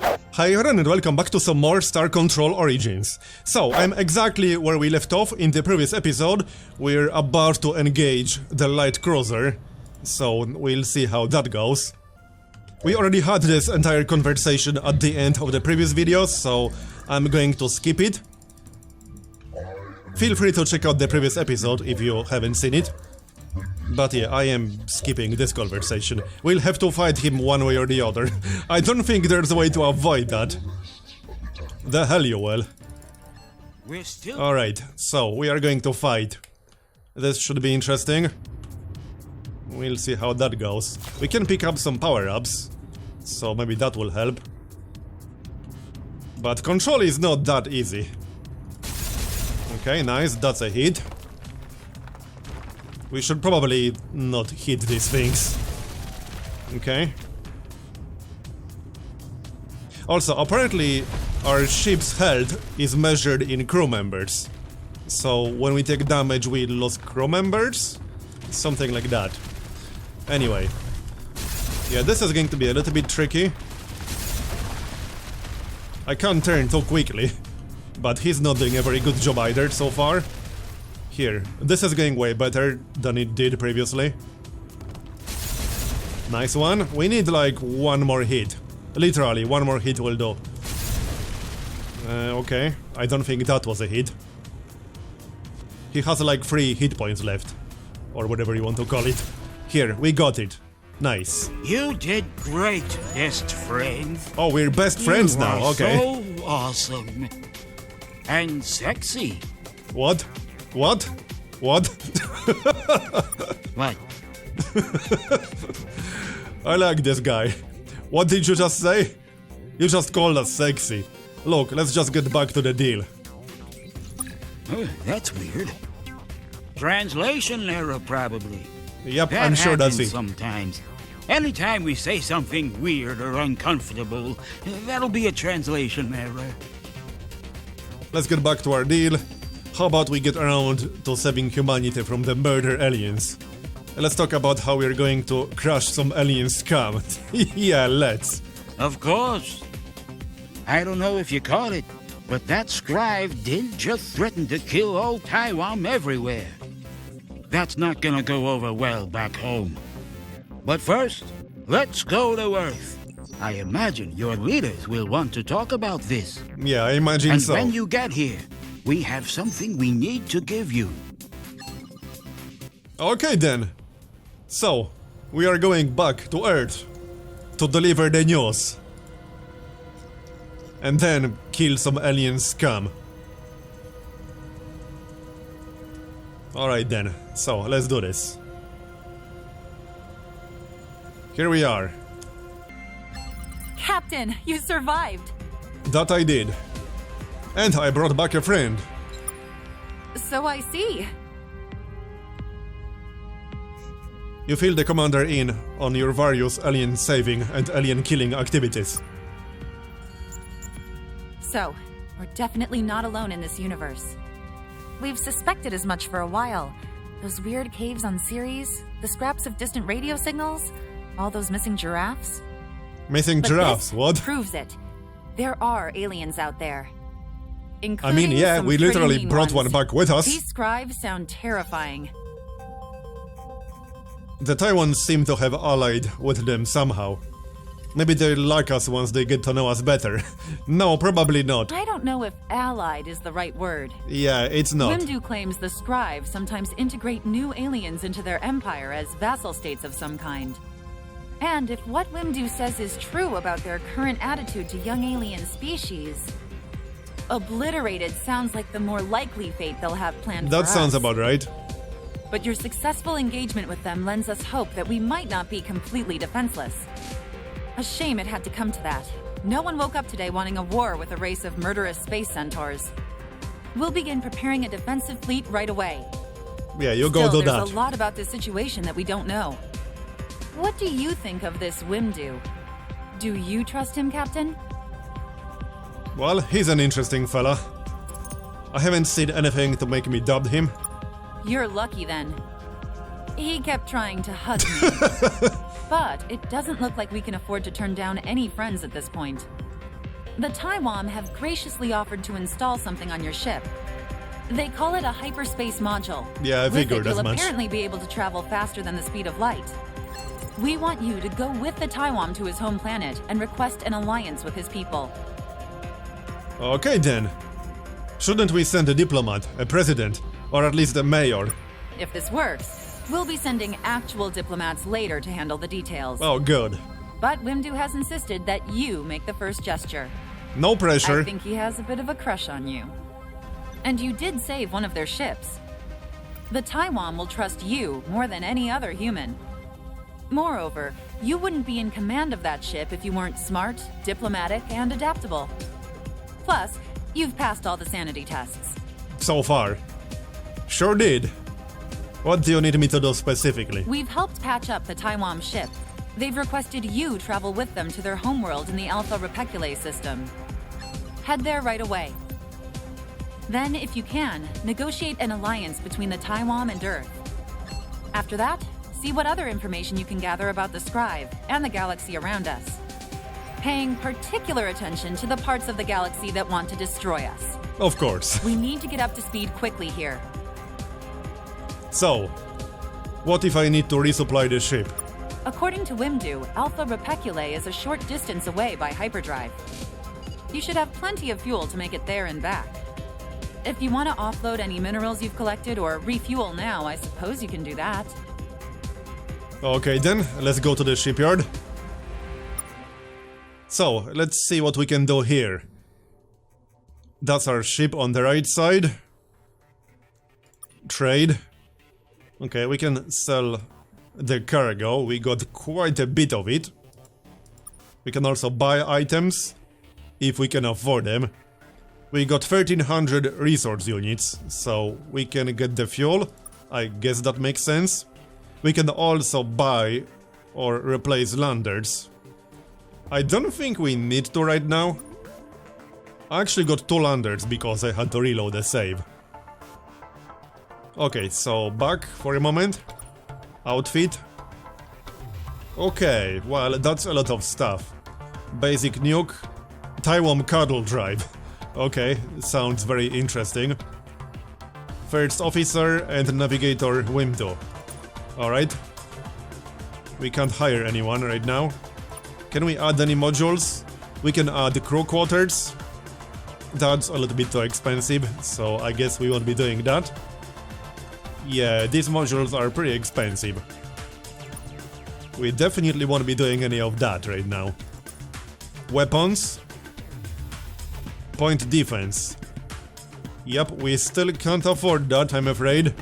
Hi everyone and welcome back to some more Star Control Origins. So, I'm exactly where we left off in the previous episode. We're about to engage the light cruiser, so we'll see how that goes. We already had this entire conversation at the end of the previous videos, so I'm going to skip it. Feel free to check out the previous episode if you haven't seen it. But yeah, I am skipping this conversation. We'll have to fight him one way or the other. I don't think there's a way to avoid that. The hell you will. Alright, so we are going to fight. This should be interesting. We'll see how that goes. We can pick up some power-ups, so maybe that will help. But control is not that easy. Okay, nice, that's a hit. We should probably not hit these things. Okay. Also, apparently, our ship's health is measured in crew members. So, when we take damage, we lose crew members? Something like that. Anyway. Yeah, this is going to be a little bit tricky. I can't turn too quickly. But he's not doing a very good job either so far. Here, this is going way better than it did previously. Nice one. We need like one more hit. Literally, one more hit will do. Okay, I don't think that was a hit. He has like 3 hit points left. Or whatever you want to call it. Here, we got it. Nice. You did great, best friend. Oh, we're best friends now, okay. So awesome. And sexy. What? What? What? What? I like this guy. What did you just say? You just called us sexy. Look, let's just get back to the deal. Oh, that's weird. Translation error, probably. Yep, That I'm sure that's happens it. sometimes. Anytime we say something weird or uncomfortable, that'll be a translation error. Let's get back to our deal. How about we get around to saving humanity from the murder aliens? Let's talk about how we're going to crush some alien scum. Yeah, let's. Of course. I don't know if you caught it, but that scribe did just threaten to kill all Tywom everywhere. That's not gonna go over well back home. But first, let's go to Earth. I imagine your leaders will want to talk about this. Yeah, I imagine And so. when you get here, we have something we need to give you. Okay then. So, we are going back to Earth to deliver the news. And then kill some alien scum. Alright then, so let's do this. Here we are. Captain, you survived! That I did. And I brought back a friend. So I see. You fill the commander in on your various alien saving and alien killing activities. So, we're definitely not alone in this universe. We've suspected as much for a while. Those weird caves on Ceres, the scraps of distant radio signals, all those missing giraffes. Missing But giraffes, this what? proves it. There are aliens out there. I mean, yeah, Including we some literally pretty mean brought ones. one back with us. These scribes sound terrifying. The Tywons seem to have allied with them somehow. Maybe they like us once they get to know us better. No, probably not. I don't know if allied is the right word. Yeah, it's not. Wimdu claims the scribes sometimes integrate new aliens into their empire as vassal states of some kind. And if what Wimdu says is true about their current attitude to young alien species, obliterated sounds like the more likely fate they'll have planned for That us. sounds about right. But your successful engagement with them lends us hope that we might not be completely defenseless. A shame it had to come to that. No one woke up today wanting a war with a race of murderous space centaurs. We'll begin preparing a defensive fleet right away. Yeah, you go do There's that. a lot about this situation that we don't know. What do you think of this Wimdu? Do you trust him, Captain? Well, he's an interesting fella. I haven't seen anything to make me doubt him. You're lucky then. He kept trying to hug me. But it doesn't look like we can afford to turn down any friends at this point. The Tywom have graciously offered to install something on your ship. They call it a hyperspace module. Yeah, I figured With it, as you'll much. apparently be able to travel faster than the speed of light. We want you to go with the Tywom to his home planet and request an alliance with his people. Okay then. Shouldn't we send a diplomat, a president, or at least a mayor? If this works, we'll be sending actual diplomats later to handle the details. Oh, good. But Wimdu has insisted that you make the first gesture. No pressure. I think he has a bit of a crush on you. And you did save one of their ships. The Tywom will trust you more than any other human. Moreover, you wouldn't be in command of that ship if you weren't smart, diplomatic, and adaptable. Plus, you've passed all the sanity tests. So far. Sure did. What do you need me to do specifically? We've helped patch up the Tywom ship. They've requested you travel with them to their homeworld in the Alpha Repeculate system. Head there right away. Then, if you can, negotiate an alliance between the Tywom and Earth. After that, see what other information you can gather about the Scribe and the galaxy around us. Paying particular attention to the parts of the galaxy that want to destroy us. Of course. We need to get up to speed quickly here. So, what if I need to resupply the ship? According to Wimdu, Alpha Repeculate is a short distance away by hyperdrive. You should have plenty of fuel to make it there and back. If you want to offload any minerals you've collected or refuel now, I suppose you can do that. Okay then, let's go to the shipyard. So, let's see what we can do here. That's our ship on the right side. Trade. Okay, we can sell the cargo. We got quite a bit of it. We can also buy items, if we can afford them. We got 1300 resource units, so we can get the fuel. I guess that makes sense. We can also buy or replace landers. I don't think we need to right now. I actually got 2 landers because I had to reload the save. Okay, so back for a moment. Outfit. Okay, well, that's a lot of stuff. Basic nuke. Tywom cuddle drive. Okay, sounds very interesting. First officer and navigator Wimdu. Alright. We can't hire anyone right now. Can we add any modules? We can add crew quarters. That's a little bit too expensive, so I guess we won't be doing that. Yeah, these modules are pretty expensive. We definitely won't be doing any of that right now. Weapons. Point defense. Yep, we still can't afford that, I'm afraid.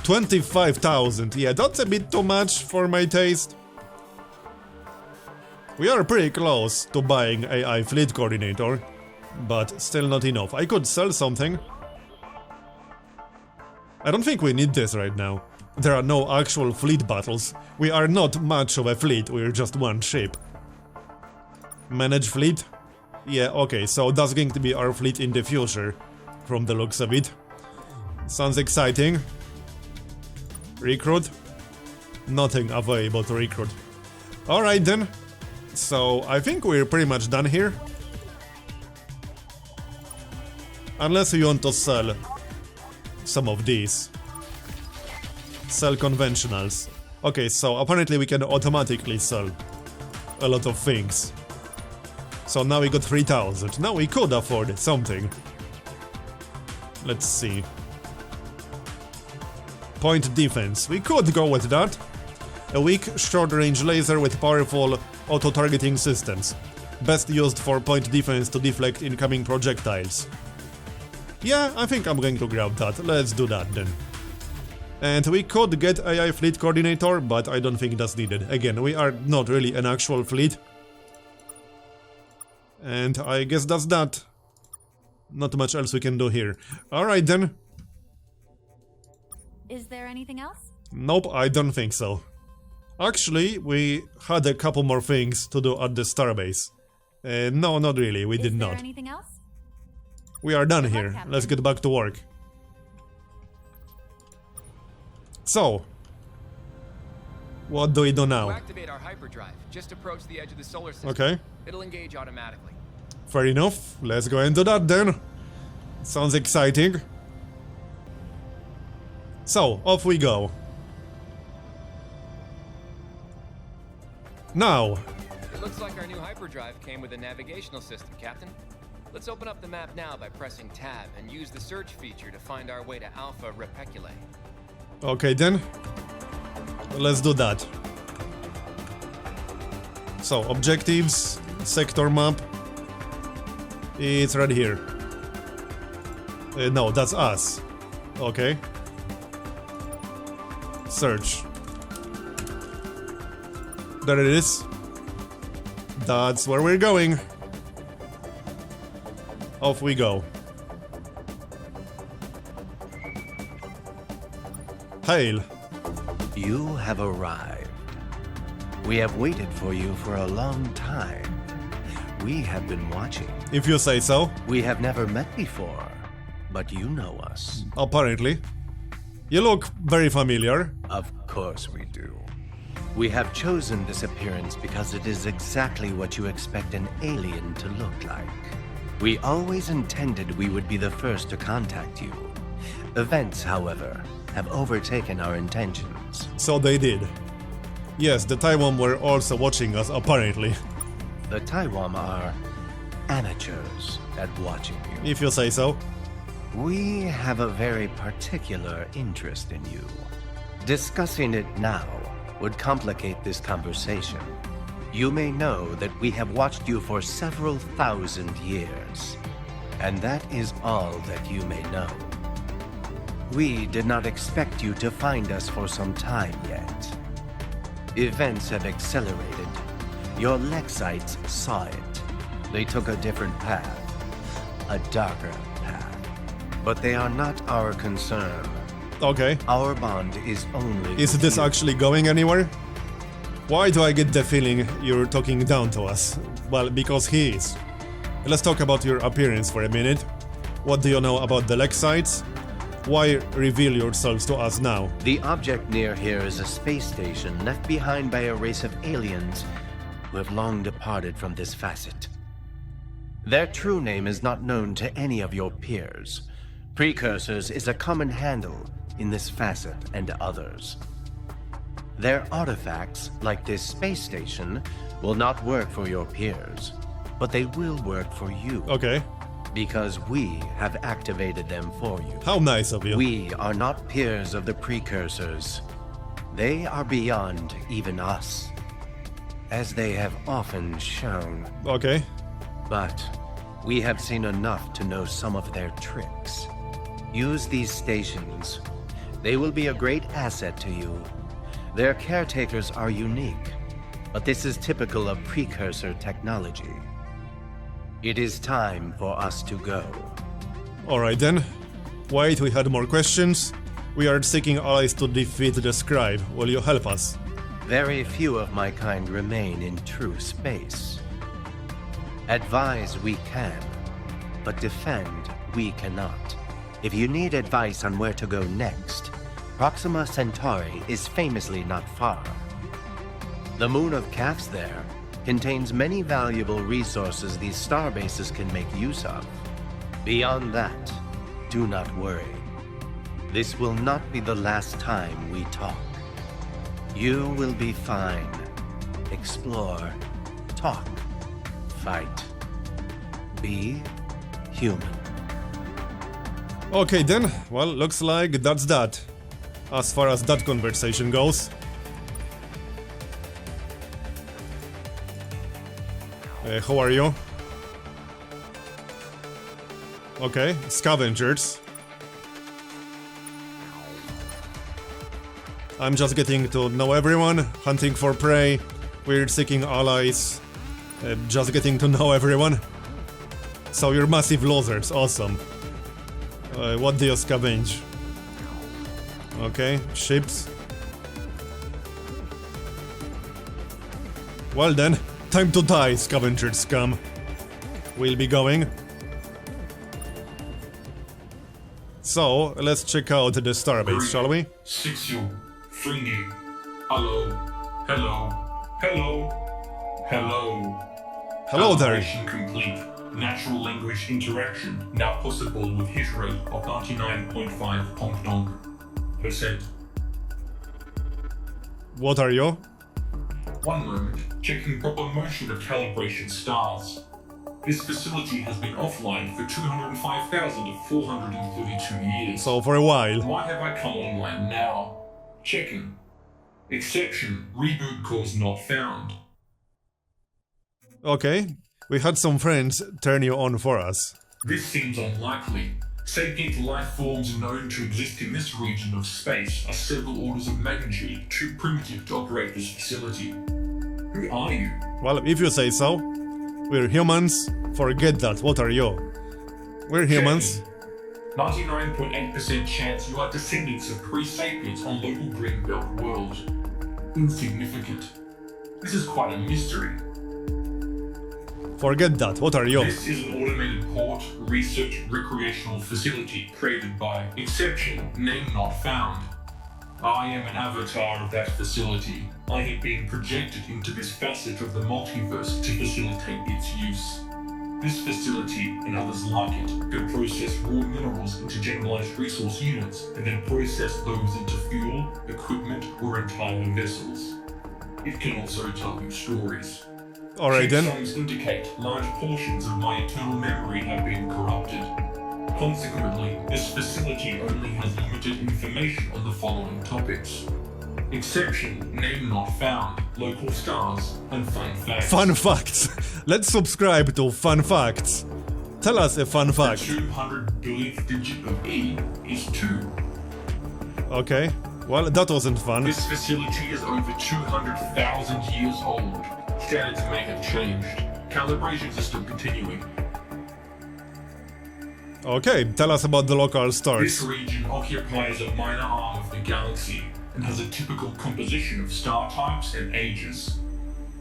25,000, yeah, that's a bit too much for my taste. We are pretty close to buying AI fleet coordinator, but still not enough. I could sell something. I don't think we need this right now. There are no actual fleet battles. We are not much of a fleet, we're just one ship. Manage fleet? Yeah, okay, so that's going to be our fleet in the future, from the looks of it. Sounds exciting. Recruit? Nothing available to recruit. Alright then. So, I think we're pretty much done here. Unless we want to sell some of these. Sell conventionals. Okay, so apparently we can automatically sell a lot of things. So now we got 3,000. Now we could afford something. Let's see. Point defense. We could go with that. A weak, short-range laser with powerful auto-targeting systems. Best used for point defense to deflect incoming projectiles. Yeah, I think I'm going to grab that. Let's do that then. And we could get AI fleet coordinator, but I don't think that's needed. Again, we are not really an actual fleet. And I guess that's that. Not much else we can do here. Alright then. Is there anything else? Nope, I don't think so. Actually, we had a couple more things to do at the starbase. No, not really, we did not. Is there anything else? We are done here. Let's get back to work. So, what do we do now? To activate our hyperdrive, just approach the edge of the solar system. Okay. It'll engage automatically. Fair enough. Let's go and do that then. Sounds exciting. So, off we go. Now. It looks like our new hyperdrive came with a navigational system, Captain. Let's open up the map now by pressing Tab and use the search feature to find our way to Alpha Repeculae. Okay then. Let's do that. So, objectives, sector map. It's right here. No, that's us. Okay. Search. There it is. That's where we're going. Off we go. Hail. You have arrived. We have waited for you for a long time. We have been watching. If you say so. We have never met before, but you know us. Apparently. You look very familiar. Of course we do. We have chosen this appearance because it is exactly what you expect an alien to look like. We always intended we would be the first to contact you. Events, however, have overtaken our intentions. So they did. Yes, the Tywom were also watching us, apparently. The Tywom are amateurs at watching you. If you say so. We have a very particular interest in you. Discussing it now would complicate this conversation. You may know that we have watched you for several thousand years, and that is all that you may know. We did not expect you to find us for some time yet. Events have accelerated. Your Lexites saw it. They took a different path, a darker path. But they are not our concern. Okay. Our bond is only... Is this actually going anywhere? Why do I get the feeling you're talking down to us? Well, because he is. Let's talk about your appearance for a minute. What do you know about the Lexites? Why reveal yourselves to us now? The object near here is a space station left behind by a race of aliens who have long departed from this facet. Their true name is not known to any of your peers. Precursors is a common handle in this facet and others. Their artifacts, like this space station, will not work for your peers, but they will work for you. Okay. Because we have activated them for you. How nice of you. We are not peers of the precursors. They are beyond even us, as they have often shown. Okay. But we have seen enough to know some of their tricks. Use these stations. They will be a great asset to you. Their caretakers are unique, but this is typical of precursor technology. It is time for us to go. Alright then. Wait, we had more questions. We are seeking allies to defeat the scribe. Will you help us? Very few of my kind remain in true space. Advise we can, but defend we cannot. If you need advice on where to go next, Proxima Centauri is famously not far. The moon of Calf's there contains many valuable resources these star bases can make use of. Beyond that, do not worry. This will not be the last time we talk. You will be fine. Explore, talk, fight. Be human. Okay then. Well, looks like that's that. As far as that conversation goes. How are you? Okay, scavengers. I'm just getting to know everyone, hunting for prey, we're seeking allies, just getting to know everyone. So you're massive losers, awesome. What do you scavenge? Okay, ships. Well then, time to die, scavenger scum. We'll be going. So, let's check out the starbase, shall we? 6U, 3D. Hello, hello, hello, hello. Hello there. Calibration complete. Natural language interaction now possible with hit rate of 99.5%. What are you? One moment, checking proper motion of calibration stars. This facility has been offline for 205,432 years. So for a while. Why have I come online now? Checking. Exception, reboot cause not found. Okay, we had some friends turn you on for us. This seems unlikely. Sapient life forms known to exist in this region of space are several orders of magnitude too primitive to operate this facility. Who are you? Well, if you say so. We're humans. Forget that. What are you? We're humans. 99.8% chance you are descendants of pre-sapiens on local greenbelt world. Insignificant. This is quite a mystery. Forget that. What are you? This is an automated port, research, recreational facility created by Exception, name not found. I am an avatar of that facility. I have been projected into this facet of the multiverse to facilitate its use. This facility, and others like it, can process raw minerals into generalized resource units and then process those into fuel, equipment, or entire vessels. It can also tell you stories. Alright then. Checksums indicate large portions of my internal memory have been corrupted. Consequently, this facility only has limited information on the following topics. Exception, name not found, local stars, and fun facts. Fun facts. Let's subscribe to Fun Facts. Tell us a fun The fact. 200 billionth digit of E is 2. Okay. Well, that wasn't fun. This facility is over 200,000 years old. Standards may have changed. Calibrations are still continuing. Okay, tell us about the local This stars. region occupies a minor arm of the galaxy and has a typical composition of star types and ages.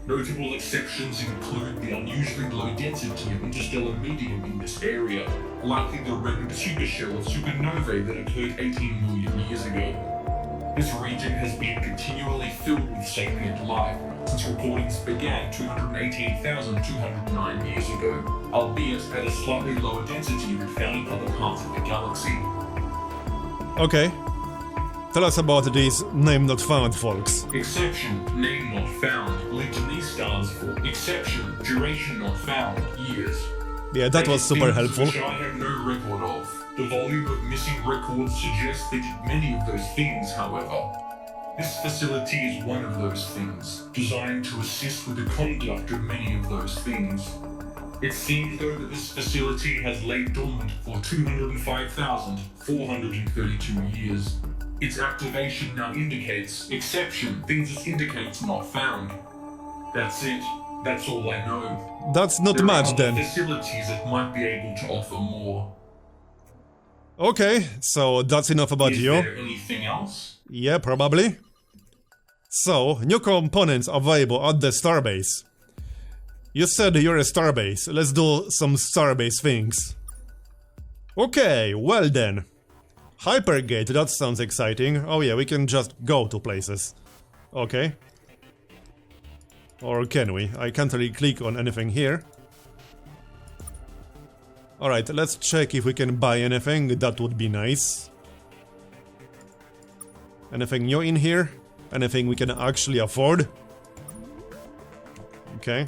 Notable exceptions include the unusually low density of interstellar medium in this area, likely the reddened supershell of supernovae that occurred 18 million years ago. This region has been continually filled with sapient life since reportings began 218,209 years ago, albeit at a slightly lower density than found in other parts of the galaxy. Okay. Tell us about these name not found folks. Exception, name not found, linked in these stars for exception, duration not found, years. Yeah, that was super Things helpful. which I have no record of. The volume of missing records suggests they did many of those things, however. This facility is one of those things, designed to assist with the conduct of many of those things. It seems though that this facility has laid dormant for 205,432 years. Its activation now indicates exception, things it indicates not found. That's it. That's all I know. That's not There are much other then. facilities that might be able to offer more. Okay, so that's enough about Is you. there anything else? Yeah, probably. So, new components available at the starbase. You said you're a starbase. Let's do some starbase things. Okay, well then. Hypergate, that sounds exciting. Oh yeah, we can just go to places. Okay. Or can we? I can't really click on anything here. Alright, let's check if we can buy anything. That would be nice. Anything new in here? Anything we can actually afford? Okay.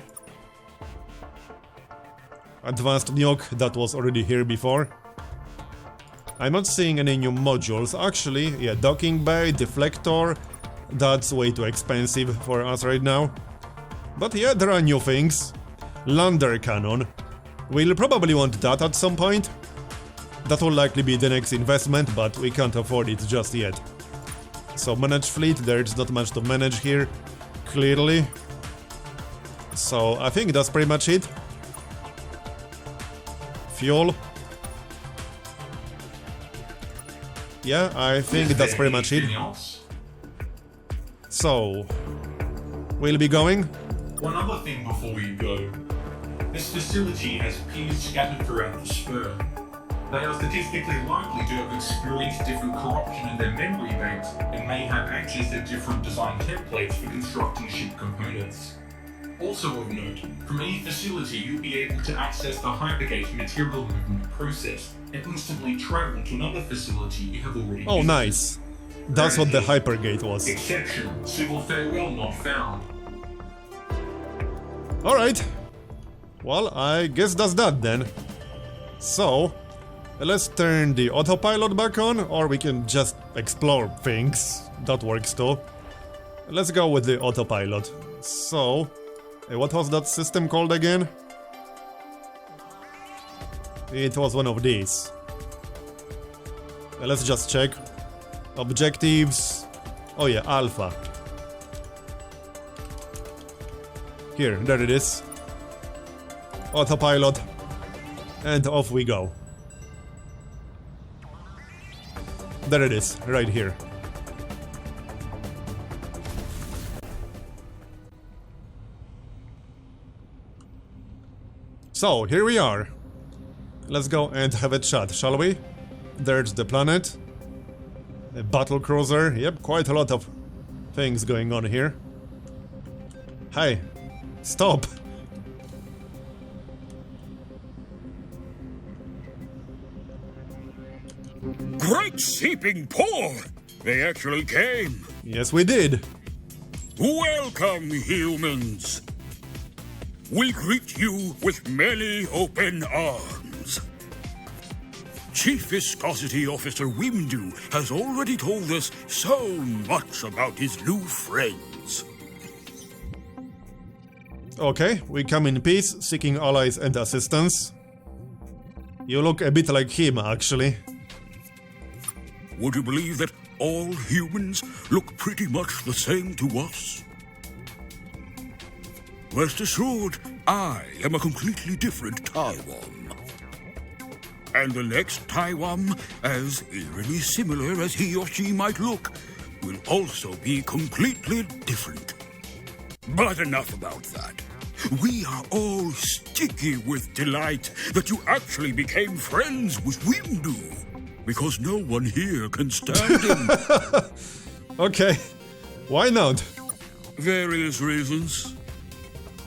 Advanced nuke, that was already here before. I'm not seeing any new modules. Actually, yeah, docking bay, deflector. That's way too expensive for us right now. But yeah, there are new things. Lander cannon. We'll probably want that at some point. That will likely be the next investment, but we can't afford it just yet. So manage fleet, there's not much to manage here, clearly. So I think that's pretty much it. Fuel. Yeah, I think that's pretty much it. Anything else? So, we'll be going. One other thing before we go. This facility has peers scattered throughout the spur. They are statistically likely to have experienced different corruption in their memory banks and may have access to different design templates for constructing ship components. Also of note, from any facility you'll be able to access the Hypergate material movement process and instantly travel to another facility you have already Oh, visited. nice. That's what the Hypergate was. Exception, civil farewell not found. Alright. Well, I guess that's that then. So, let's turn the autopilot back on, or we can just explore things. That works too. Let's go with the autopilot. So, what was that system called again? It was one of these. Let's just check. Objectives. Oh yeah, Alpha. Here, there it is. Autopilot. And off we go. There it is, right here. So, here we are. Let's go and have a chat, shall we? There's the planet. A battle cruiser. Yep, quite a lot of things going on here. Hey, stop. Great seeping pour! They actually came. Yes, we did. Welcome, humans. We greet you with many open arms. Chief Viscosity Officer Wimdu has already told us so much about his new friends. Okay, we come in peace, seeking allies and assistance. You look a bit like him, actually. Would you believe that all humans look pretty much the same to us? Rest assured, I am a completely different Tywom. And the next Tywom, as eerily similar as he or she might look, will also be completely different. But enough about that. We are all sticky with delight that you actually became friends with Wimdu, because no one here can stand him. Okay, why not? Various reasons.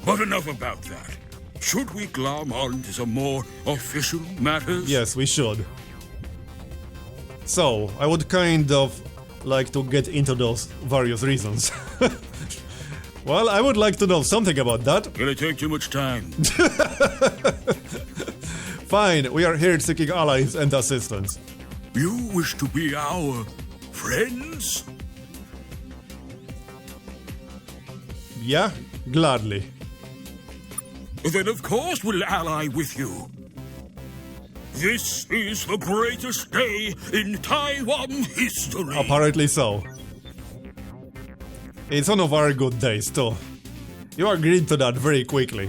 But enough about that. Should we glom on to some more official matters? Yes, we should. So, I would kind of like to get into those various reasons. Well, I would like to know something about that. Will it take too much time? Fine, we are here seeking allies and assistance. You wish to be our friends? Yeah, gladly. Then of course we'll ally with you. This is the greatest day in Tywom history. Apparently so. It's one of our good days too. You agreed to that very quickly.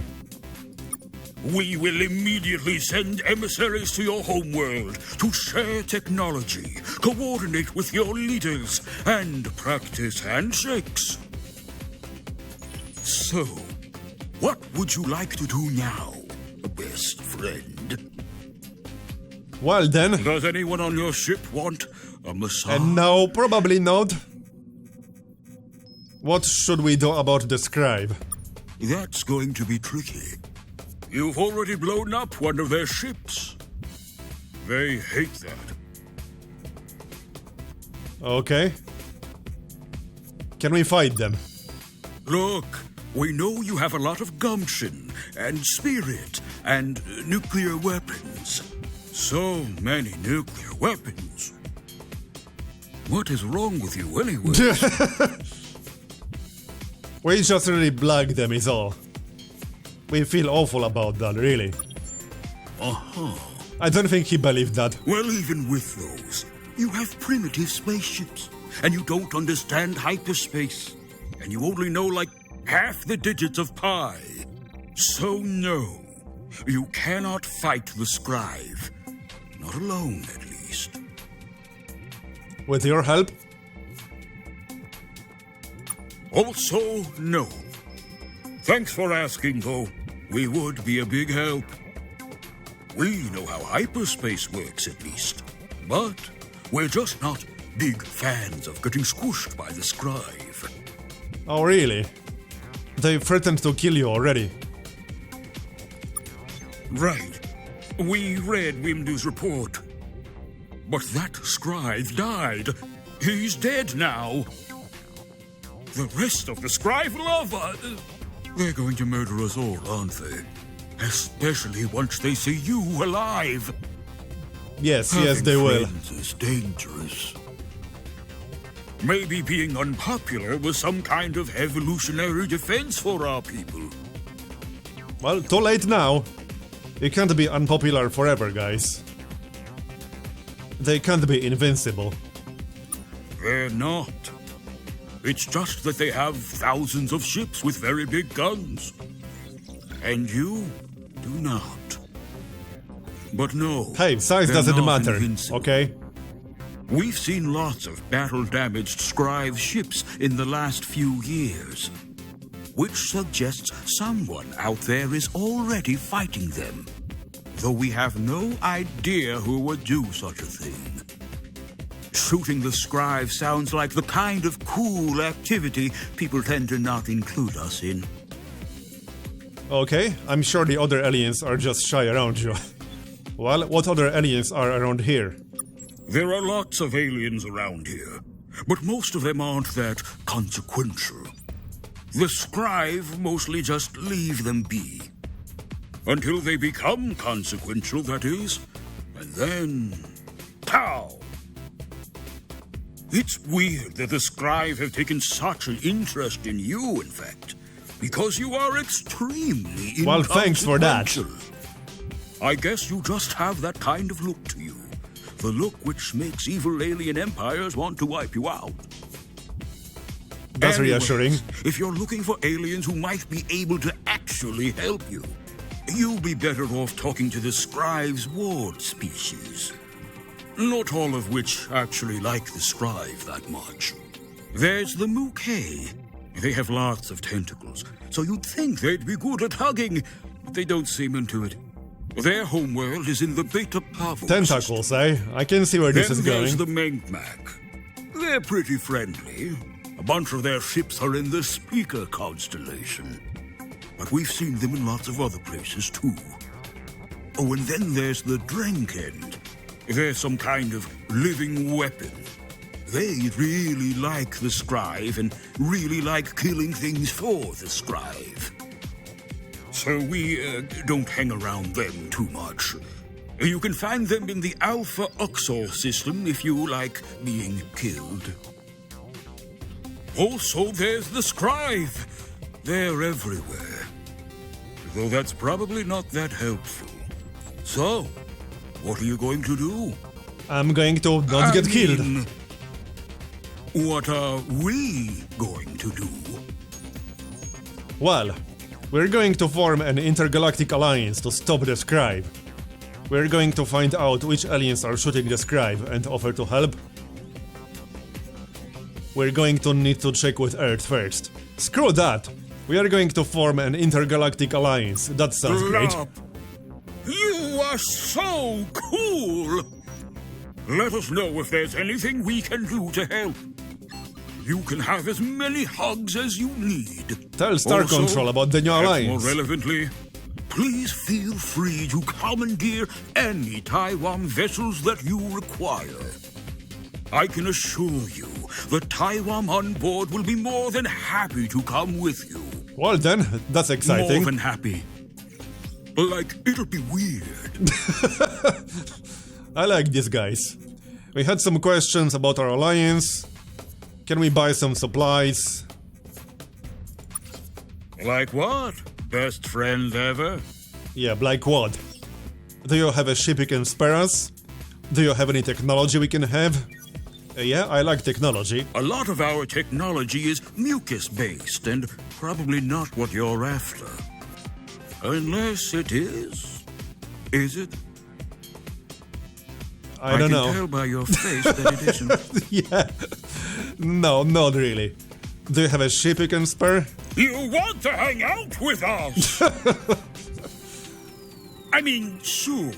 We will immediately send emissaries to your homeworld to share technology, coordinate with your leaders, and practice handshakes. So, what would you like to do now, best friend? Well then, Does anyone on your ship want a massage? and no, probably not. What should we do about the scribe? That's going to be tricky. You've already blown up one of their ships. They hate that. Okay. Can we fight them? Look, we know you have a lot of gumption and spirit and nuclear weapons. So many nuclear weapons. What is wrong with you anyway? We just really blagged them is all. We feel awful about that, really. Uh-huh. I don't think he believed that. Well, even with those, you have primitive spaceships, and you don't understand hyperspace, and you only know like half the digits of pi. So no, you cannot fight the scribe. Not alone, at least. With your help? Also, no. Thanks for asking, though. We would be a big help. We know how hyperspace works, at least. But we're just not big fans of getting squished by the scribe. Oh, really? They threatened to kill you already. Right. We read Wimdu's report. But that scribe died. He's dead now. The rest of the scribe lava... They're going to murder us all, aren't they? Especially once they see you alive. Yes, yes, they will. Having friends is dangerous. Maybe being unpopular was some kind of evolutionary defense for our people. Well, too late now. You can't be unpopular forever, guys. They can't be invincible. They're not. It's just that they have thousands of ships with very big guns. And you do not. But no. Hey, size they're doesn't not matter, invincible. okay? We've seen lots of battle-damaged scribe ships in the last few years, which suggests someone out there is already fighting them, though we have no idea who would do such a thing. Shooting the scribe sounds like the kind of cool activity people tend to not include us in. Okay, I'm sure the other aliens are just shy around you. Well, what other aliens are around here? There are lots of aliens around here, but most of them aren't that consequential. The scribe mostly just leave them be. Until they become consequential, that is. And then... pow! It's weird that the scribe have taken such an interest in you, in fact, because you are extremely Well, thanks for that. I guess you just have that kind of look to you. The look which makes evil alien empires want to wipe you out. That's Anyways, reassuring. if you're looking for aliens who might be able to actually help you, you'll be better off talking to the scribe's ward species. Not all of which actually like the scribe that much. There's the Mouquet. They have lots of tentacles, so you'd think they'd be good at hugging, but they don't seem into it. Their homeworld is in the Beta Pavo Tentacles, system. eh? I can see where this Then is there's going. the Mengmak. They're pretty friendly. A bunch of their ships are in the Speaker constellation. But we've seen them in lots of other places, too. Oh, and then there's the Drenkend. They're some kind of living weapon. They really like the scribe and really like killing things for the scribe. So we don't hang around them too much. You can find them in the Alpha Uxor system if you like being killed. Also, there's the scribe. They're everywhere. Though that's probably not that helpful. So, what are you going to do? I'm going to not get killed. What are we going to do? Well, we're going to form an intergalactic alliance to stop the scribe. We're going to find out which aliens are shooting the scribe and offer to help. We're going to need to check with Earth first. Screw that! We are going to form an intergalactic alliance. That sounds great. Glop. You are so cool! Let us know if there's anything we can do to help. You can have as many hugs as you need. Tell Star Also, Control about the new perhaps alliance. More relevantly, please feel free to commandeer any Tywom vessels that you require. I can assure you, the Tywom on board will be more than happy to come with you. Well then, that's exciting. More than happy. Like, it'll be weird. I like these guys. We had some questions about our alliance. Can we buy some supplies? Like what? Best friend ever? Yeah, like what? Do you have a ship you can spare us? Do you have any technology we can have? Yeah, I like technology. A lot of our technology is mucus-based, and probably not what you're after. Unless it is. Is it? I don't know. I can tell by your face that it isn't. Yeah. No, not really. Do you have a ship you can spare? You want to hang out with us? I mean, sure.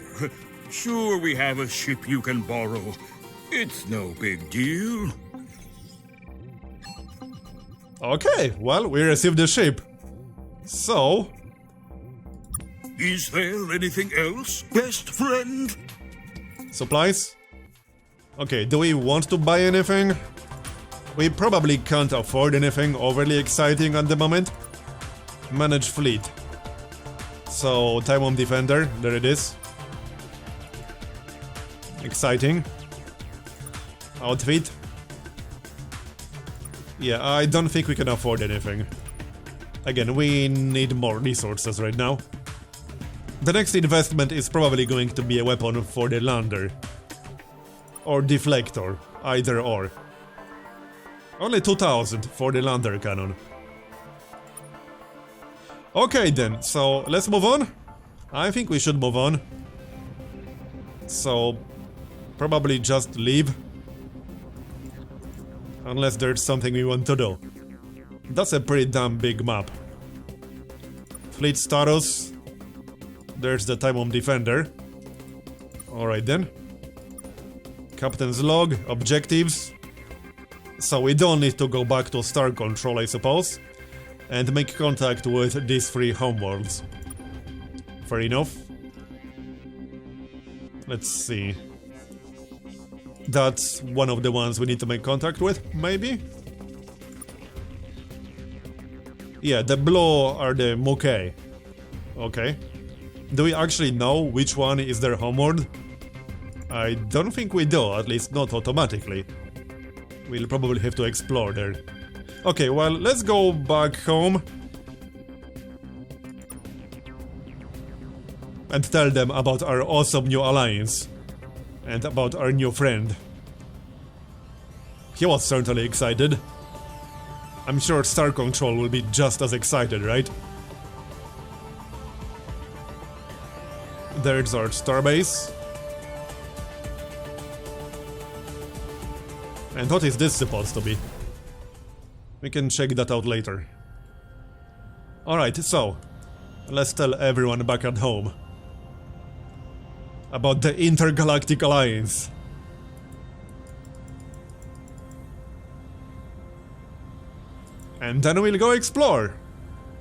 Sure we have a ship you can borrow. It's no big deal. Okay, well, we received the ship. So... Is there anything else, best friend? Supplies? Okay, do we want to buy anything? We probably can't afford anything overly exciting at the moment. Manage fleet. So, Tywom Defender, there it is. Exciting. Outfit. Yeah, I don't think we can afford anything. Again, we need more resources right now. The next investment is probably going to be a weapon for the lander. Or deflector, either or. Only 2,000 for the lander cannon. Okay then, so let's move on. I think we should move on. So, probably just leave. Unless there's something we want to do. That's a pretty damn big map. Fleet status. There's the Tywom Defender. Alright then. Captain's log, objectives. So we don't need to go back to Star Control, I suppose. And make contact with these 3 homeworlds. Fair enough. Let's see. That's one of the ones we need to make contact with, maybe? Yeah, the blue are the Mukei. Okay. Do we actually know which one is their homeworld? I don't think we do, at least not automatically. We'll probably have to explore there. Okay, well, let's go back home. And tell them about our awesome new alliance. And about our new friend. He was certainly excited. I'm sure Star Control will be just as excited, right? There's our starbase. And what is this supposed to be? We can check that out later. Alright, so let's tell everyone back at home about the Intergalactic Alliance. And then we'll go explore.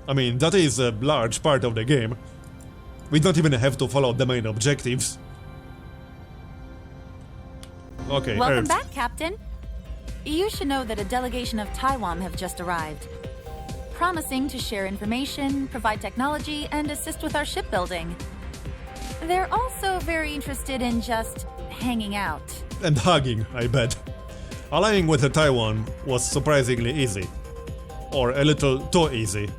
I mean, that is a large part of the game. We don't even have to follow the main objectives. Okay, Welcome Earth. back, Captain. You should know that a delegation of Tywom have just arrived, promising to share information, provide technology, and assist with our shipbuilding. They're also very interested in just hanging out. And hugging, I bet. Allying with the Tywom was surprisingly easy. Or a little too easy.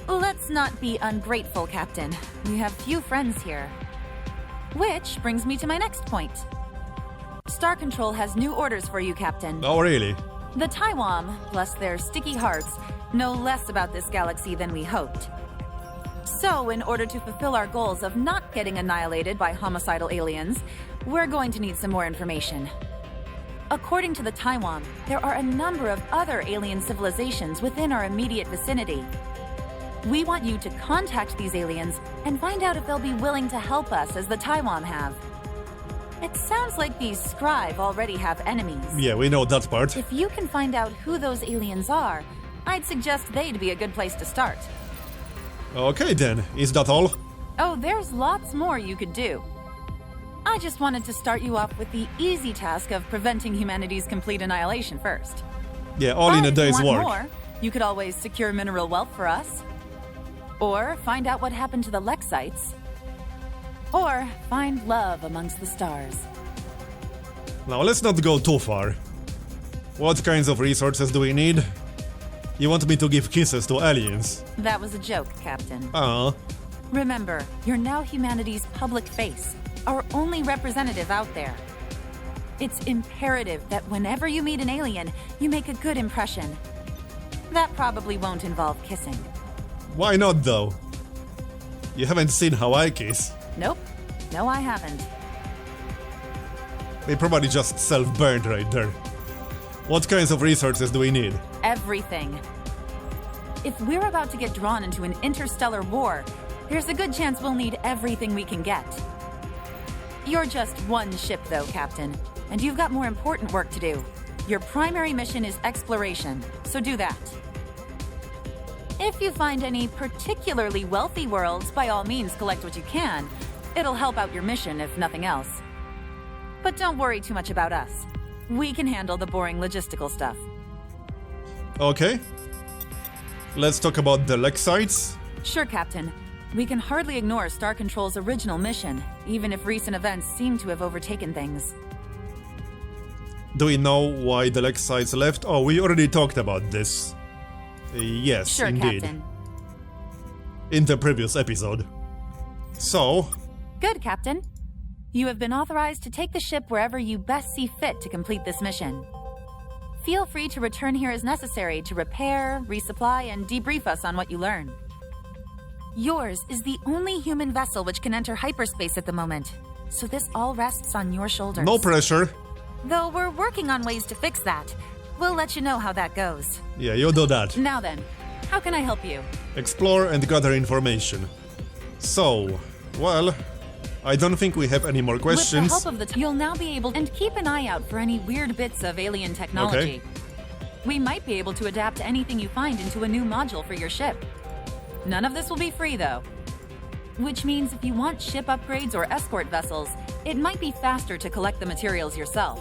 Let's not be ungrateful, Captain. We have few friends here. Which brings me to my next point. Star Control has new orders for you, Captain. Oh, really? The Tywom, bless their sticky hearts, know less about this galaxy than we hoped. So, in order to fulfill our goals of not getting annihilated by homicidal aliens, we're going to need some more information. According to the Tywom, there are a number of other alien civilizations within our immediate vicinity. We want you to contact these aliens and find out if they'll be willing to help us as the Tywom have. It sounds like these Scribe already have enemies. Yeah, we know that part. If you can find out who those aliens are, I'd suggest they'd be a good place to start. Okay then, is that all? Oh, there's lots more you could do. I just wanted to start you off with the easy task of preventing humanity's complete annihilation first. Yeah, all in a But if you day's want work. more, you could always secure mineral wealth for us. Or find out what happened to the Lexites. Or find love amongst the stars. Now let's not go too far. What kinds of resources do we need? You want me to give kisses to aliens? That was a joke, Captain. Remember, you're now humanity's public face, our only representative out there. It's imperative that whenever you meet an alien, you make a good impression. That probably won't involve kissing. Why not though? You haven't seen how I kiss. Nope. No, I haven't. They probably just self-burned right there. What kinds of resources do we need? Everything. If we're about to get drawn into an interstellar war, there's a good chance we'll need everything we can get. You're just one ship though, Captain, and you've got more important work to do. Your primary mission is exploration, so do that. If you find any particularly wealthy worlds, by all means collect what you can. It'll help out your mission, if nothing else. But don't worry too much about us. We can handle the boring logistical stuff. Okay. Let's talk about the leg sites. Sure, Captain. We can hardly ignore Star Control's original mission, even if recent events seem to have overtaken things. Do we know why the leg sites left? Oh, we already talked about this. Yes, Sure, indeed. Captain. In the previous episode. So, Good, Captain. You have been authorized to take the ship wherever you best see fit to complete this mission. Feel free to return here as necessary to repair, resupply, and debrief us on what you learn. Yours is the only human vessel which can enter hyperspace at the moment, so this all rests on your shoulders. no pressure. Though we're working on ways to fix that. We'll let you know how that goes. Yeah, you do that. Now then, how can I help you? Explore and gather information. So, well, I don't think we have any more questions. With the help of you'll now be able and keep an eye out for any weird bits of alien technology. We might be able to adapt anything you find into a new module for your ship. None of this will be free, though. Which means if you want ship upgrades or escort vessels, it might be faster to collect the materials yourself.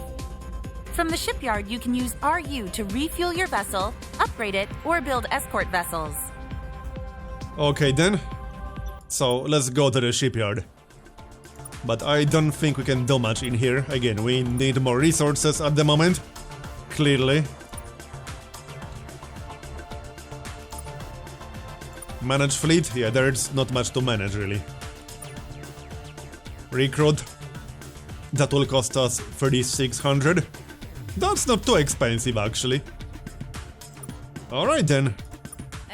From the shipyard, you can use RU to refuel your vessel, upgrade it, or build escort vessels. Okay then. So, let's go to the shipyard. But I don't think we can do much in here. Again, we need more resources at the moment. Clearly. Manage fleet? Yeah, there's not much to manage, really. Recruit. That will cost us 3,600. That's not too expensive, actually. Alright then.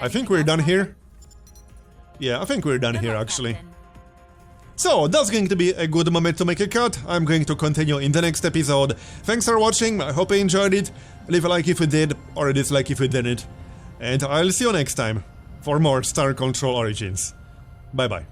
I think we're done here. Yeah, I think we're done here, actually. So, that's going to be a good moment to make a cut. I'm going to continue in the next episode. Thanks for watching, I hope you enjoyed it. Leave a like if you did, or a dislike if you didn't. And I'll see you next time for more Star Control Origins. Bye bye.